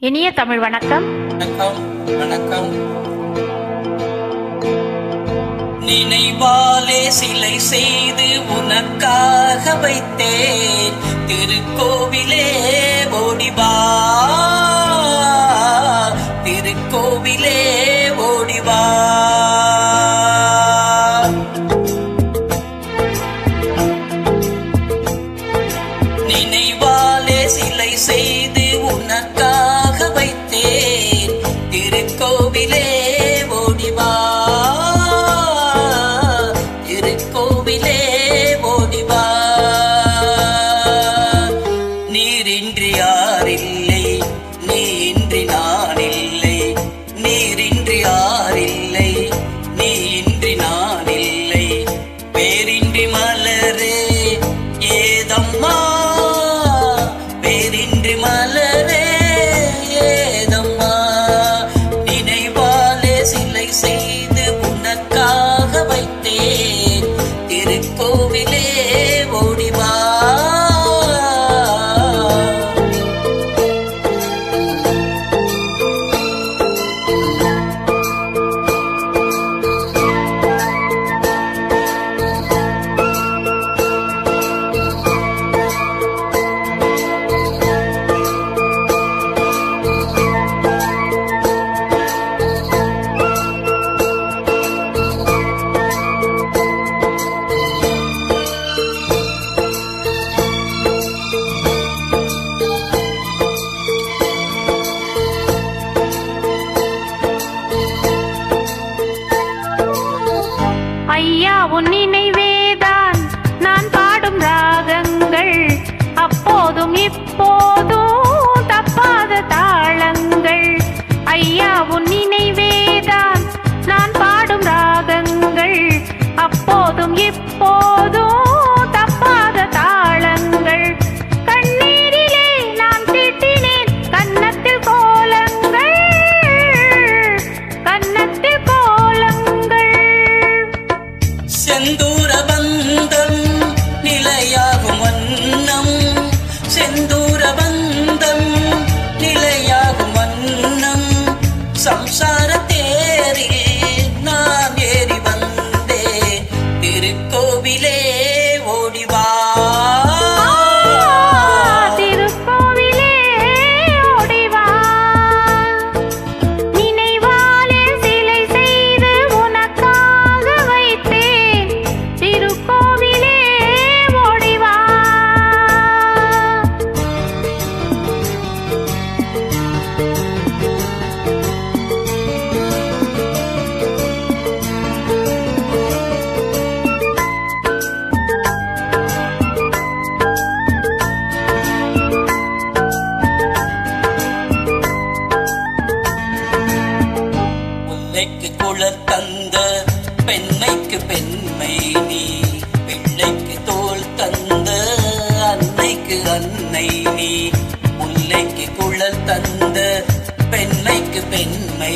இனிய தமிழ் வணக்கம். வணக்கம் வணக்கம். நினைவாலே சிலை செய்து உனக்காக வைத்தேன், திருக்கோவிலே ஓடிவா, திருக்கோவிலே ஓடிவா. நினைவாலே சிலை செய்து உனக்காக வைத்தேன், திருக்கோவிலே ஓடிவா, திருக்கோவிலே ஓடிவா. நீரின்றி யாரில்லை, நீ இன்றி நான் இல்லை, நீரின்றி யாரில்லை, நீ இன்றி நான் இல்லை, பேரின்றி மலரே ஏதம்மா, பேரின்றி மலரே ஏதம்மா. நினைவாலே சிலை செய்து உனக்காக வைத்தேன், திருக்கோவிலே ஓடிவா. ஐயா உன் நினைவேதான் நான் பாடும் ராகங்கள், அப்போதும் இப்போதும் தப்பாத தாளங்கள். ஐயா உன் நினைவேதான் நான் பாடும் ராகங்கள், அப்போதும் இப்போதும் தப்பாத தாளங்கள். கண்ணீரிலே நான் தீட்டினேன் கன்னத்தில் கோலங்கள், கன்னத்தில் கோலங்கள். செந்தூர பந்தம் நிலையாகும் வண்ணம், செந்தூர பந்தம் நிலையாகும் வண்ணம். சம்சார தேரில் நான் ஏறி வந்தே, திருக்கோவிலே ஓடிவா, திருக்கோவிலே ஓடிவா. நினைவாலே சிலை செய்து உனக்காக வைத்தேன், திருக்கோவிலே ஓடிவா. முல்லைக்கு குழல் தந்த பெண்மைக்கு பெண்மை நீ, பிள்ளைக்கு தோல் தந்த அன்னைக்கு அன்னை நீ. முல்லைக்கு குழல் தந்த பெண்மைக்கு பெண்மை